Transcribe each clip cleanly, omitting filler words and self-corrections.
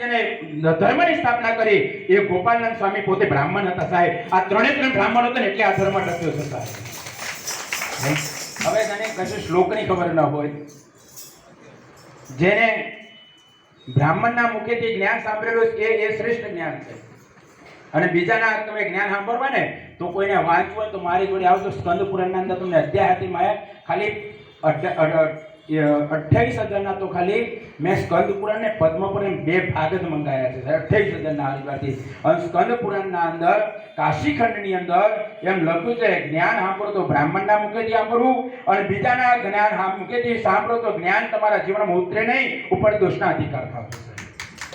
જેને ધર્મની સ્થાપના કરી એ ગોપાલનંદ સ્વામી પોતે બ્રાહ્મણ હતા સાહેબ. આ ત્રણે ત્રણ બ્રાહ્મણો હતા ને એટલે આ ધર્મ ટક્યો છે સાહેબ. હવે તને કશું શ્લોકની ખબર ન હોય, જેને બ્રાહ્મણના મુખેથી જ્ઞાન સાંભળેલું એ શ્રેષ્ઠ જ્ઞાન છે. અને બીજાના તમે જ્ઞાન સાંભળવા ને તો કોઈને વાંચવું હોય તો મારી જોડે આવજો. સ્કંદ પુરાણના અંદર તમને અધ્યાયમાં ખાલી 28,000 તો ખાલી મેં સ્કંદ પુરાણ ને પદ્મ પુરાણ બે ભાગ જ મંગાયા છે 28,000 હરિવારથી. અને સ્કંદ પુરાણના અંદર કાશીખંડની અંદર એમ લખ્યું છે જ્ઞાન સાંભળો તો બ્રાહ્મણના મુખેથી સાંભળવું અને બીજાના જ્ઞાન મુખેથી સાંભળો તો જ્ઞાન તમારા જીવનમાં ઉતરે નહીં, ઉપર દોષના અધિકાર થશે.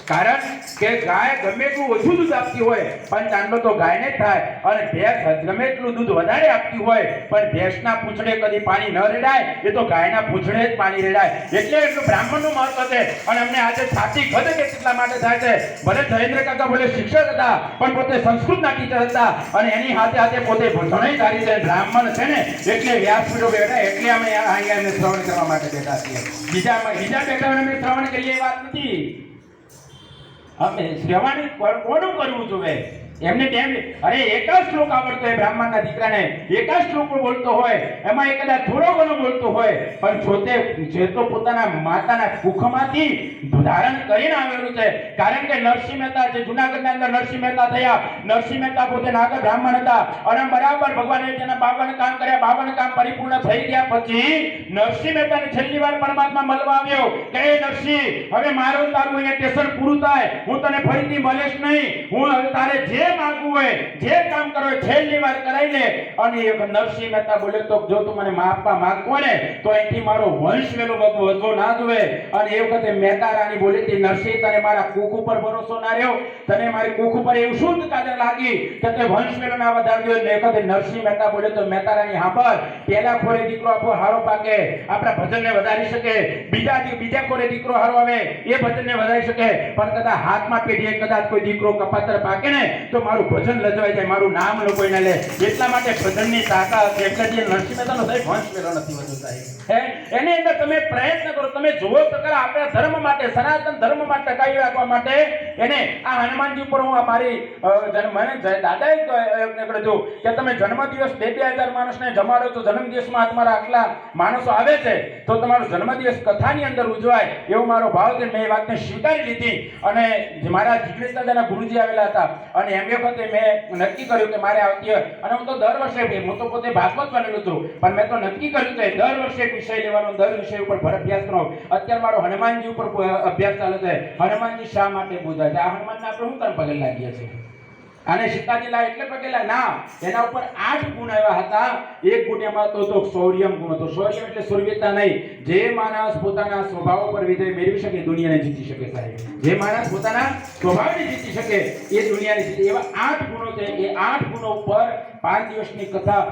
કારણ કે ગાય ગમે એટલું ઓછું દૂધ આપતી હોય પણ ચાંદલો તો ગાયને જ થાય, અને ભેંસ ગમે એટલું દૂધ વધારે આપતી હોય પણ ભેંસના પૂંછડે કદી પાણી ન રેડાય, એ તો ગાયના પૂંછડે જ પાણી રેડાય. એટલે એટલું બ્રાહ્મણનું મહત્વ છે. અને અમને આજે છાતી ખદ કે કેટલા માટે થાય છે. ભલે જયેન્દ્ર કાકા ભલે શિક્ષક હતા પણ પોતે સંસ્કૃતના ટીચર હતા અને એની હાથે હાથે પોતે ભણેધારી છે, બ્રાહ્મણ છે ને, એટલે વ્યાસપીઠો બેઠા, એટલે અમે અહીંયા શ્રવણ કરવા માટે બેઠા છીએ. બીજા બેઠા અમે શ્રવણ કરીએ એ વાત નથી. અમે શ્રવણ કોનું કરવું જોઈએ? એમને કેમ અરે એક જ શ્લોક આવડતો હોય બ્રાહ્મણના દીકરાને, એક જ શ્લોક બોલતો હોય, એમાં એક કદાચ થોડો ઘણો બોલતો હોય પણ જે તો પોતાના માતાના કુખમાંથી ધારણ કરીને આવેલું છે. કારણ કે નરસિંહ મહેતા જે જૂનાગઢના અંદર નરસિંહ મહેતા થયા, નરસિંહ મહેતા પોતે નાગર બ્રાહ્મણ હતા અને બરાબર ભગવાને તેના 52 કામ કર્યા. 52 કામ પરિપૂર્ણ થઈ ગયા પછી નરસિંહ મહેતાને છેલ્લી વાર પરમાત્મા મળવા આવ્યો કે નરસિંહ, હવે મારું તારું અહીંયા ટેશન પૂરું થાય, હું તને ફરીથી મળીશ નહીં, હું હવે તારે જે માંગવું હોય જે કામ કરો છેલ્લી વાર કરાઈ લે. અને એક નરસિંહ મહેતા બોલે તો જો તું મને માપવા માંગતો ને તો અહીંથી મારો વંશ વેલો વધવો ના જોવે. અને એ વખતે મહેતા રાણી બોલી હતી નરસિંહ, તને મારા કુખ ઉપર ભરોસો ના રહ્યો, તને મારી કુખ ઉપર એવું શું કાદર લાગી કે તે વંશ વેલો ના વધાર્યો. એટલે એ વખતે નરસિંહ મહેતા બોલે તો મહેતા રાણી સાંભળ, પેલા ખોરે દીકરો આપો હારો પાકે, આપણા ભજનને વધારી શકે, બીજા ખોરે દીકરો હારો આવે એ ભજનને વધારી શકે, પણ કદાચ હાથમાં પેઢીએ કદાચ કોઈ દીકરો કપાતર પાકે ને તો મારું ભજન લજવાઈ જાય, મારું નામ લોકો ન લે. એટલા માટે ભજનની તાકાત એટલે જે નરસિંહ મહેતાનો સાહેબ વંશ વેલો નથી વધુ સાહેબ. એની અંદર તમે પ્રયત્ન કરો, તમે જુઓ તો ખરા આપણા ધર્મ માટે, સનાતન ધર્મ માટે ટકાવી રાખવા માટે એને આ હનુમાનજી ઉપર હું મારી દાદાએ નીકળ્યો કે તમે જન્મદિવસ 2,000 માણસને જમાડો તો જન્મદિવસમાં તમારા આટલા માણસો આવે છે તો તમારો જન્મદિવસ કથાની અંદર ઉજવાય, એવો મારો ભાવ છે. મેં એ વાતને સ્વીકારી લીધી અને મારા જિગ્નેશ દાદાના ગુરુજી આવેલા હતા અને એમ વખતે મેં નક્કી કર્યું કે મારે આવતી હોય. અને હું તો દર વર્ષે, હું તો પોતે ભાગવત બનેલું હતું પણ મેં તો નક્કી કર્યું કે દર વર્ષે એક વિષય લેવાનો, દર વિષય ઉપર અભ્યાસ કરવાનો. અત્યારે મારો હનુમાનજી ઉપર અભ્યાસ ચાલે છે. હનુમાનજી શા માટે પૂજાય છે? આ હનુમાનને આપણે શું કામ પગે લાગીએ છીએ? આને સીતાજી લા એટલે પગે ના, એના ઉપર 8 ગુણ આવ્યા હતા. એક ગુણ એમાં તો શૌર્યમ ગુણ હતો. શૌર્ય એટલે સુરવીરતા નહીં. જે માણસ પોતાના સ્વભાવ પર વિજય મેળવી શકે દુનિયાને જીતી શકે સાહેબ. જે માણસ પોતાના સ્વભાવને જીતી શકે એ દુનિયાને જીતી. એવા 8 ગુણો છે. એ 8 ગુણો ઉપર 5 દિવસની કથા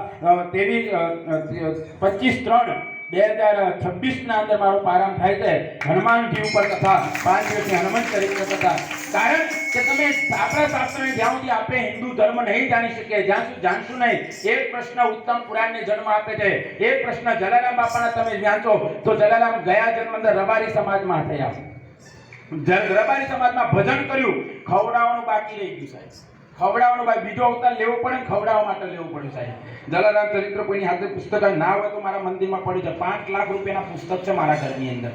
25/3/2026 ના અંદર મારો પ્રારંભ થાય છે. હનુમાનજી ઉપર કથા 5 દિવસની હનુમાન ચરિત્ર કથા. કારણ કે તમે આપણા શાસ્ત્રને જ્યાં સુધી આપણે હિન્દુ ધર્મ નહીં જાણી શકીએ, જ્યાં સુધી જાણશું નહીં, એક પ્રશ્ન ઉત્તમ પુરાણને જન્મ આપે છે. એક પ્રશ્ન જલારામ બાપાના તમે જાણશો તો જલારામ ગયા જન્મ અંદર રબારી સમાજમાં થયા. રબારી સમાજમાં ભજન કર્યું, ખવડાવવાનું બાકી રહી ગયું સાહેબ. ખવડાવવાનું ભાઈ બીજો અવતાર લેવો પડે ને ખવડાવવા માટે લેવું પડે સાહેબ. જલારામ ચરિત્ર કોઈની હાથે પુસ્તક ના હોય તો મારા મંદિરમાં પડી છે. 5 લાખ રૂપિયાના પુસ્તક છે મારા ઘરની અંદર.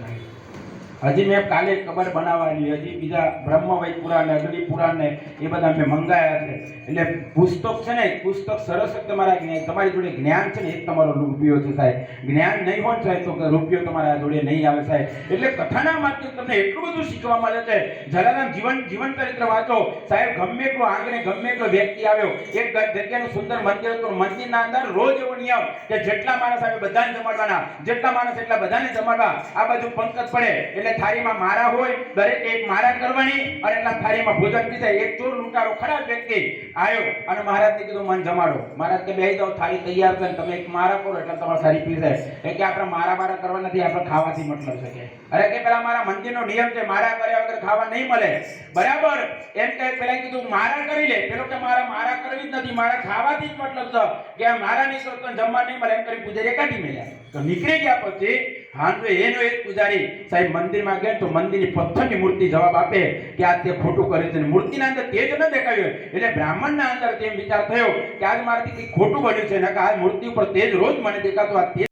હજી મેં કાલે કબર બનાવવાની, હજી બીજા બ્રહ્મવૈદ પુરાણ ને અગ્નિ પુરાણ ને એ બધા મેં મંગાયા છે. એટલે પુસ્તક છે ને, પુસ્તક સરસ તમારી જોડે જ્ઞાન છે ને એ તમારો રૂપિયો છે સાહેબ. જ્ઞાન નહીં હોય સાહેબ તો રૂપિયો તમારા જોડે નહીં આવે સાહેબ. એટલે કથાના માધ્યમથી તમને એટલું બધું શીખવા મળે છે. જલારામ જીવન ચરિત્ર વાંચો સાહેબ. ગમે એટલો આંગણે ગમે એટલો વ્યક્તિ આવ્યો, એક જગ્યાનું સુંદર મંદિર હતું. મંદિરના અંદર રોજ એવો નિયમ કે જેટલા માણસ આવે બધાને જમાડવાના, જેટલા માણસ એટલા બધાને જમાડવા. આ બાજુ પંકજ પડે એટલે થાળીમાં મારા હોય, દરેક એક મારા કરવાની અને એટલા થાળીમાં ભોજન પી જાય. એક ચોર લૂંટારો ખરાબ વ્યક્તિ આવ્યો અને મહારાજને કીધું મન જમાડો. મહારાજ કે બેહી જાઓ, થાળી તૈયાર છે, તમે એક મારા કરો એટલે તમારી થાળી પી જાય. કે આપણે મારા કરવા નથી, આપણે ખાવાથી મતલબ છે. અરે કે પેલા મારા મંદિરનો નિયમ છે, મારા કર્યા વગર ખાવા નહીં મળે. બરાબર એમ કે પેલા કીધું મારા કરી લે. પેલો કે મારા કરવી જ નથી, મારા ખાવાથી જ મતલબ છે. કે મારા નહીં તો જમવા નહીં મળે એમ કરી પૂજારી કાઢી મેલ્યા. તો નીકળી ગયા પછી હા તો એનો એક પૂજારી સાહેબ મંદિરમાં ગયા તો મંદિરની પથ્થરની મૂર્તિ જવાબ આપે કે આ તે ખોટું કરે છે. મૂર્તિના અંદર તેજ ન દેખાયું એટલે બ્રાહ્મણના અંદર તેમ વિચાર થયો કે આજ મારાથી કંઈક ખોટું બન્યું છે ને કે આ મૂર્તિ ઉપર તેજ રોજ મને દેખાતો આ તેજ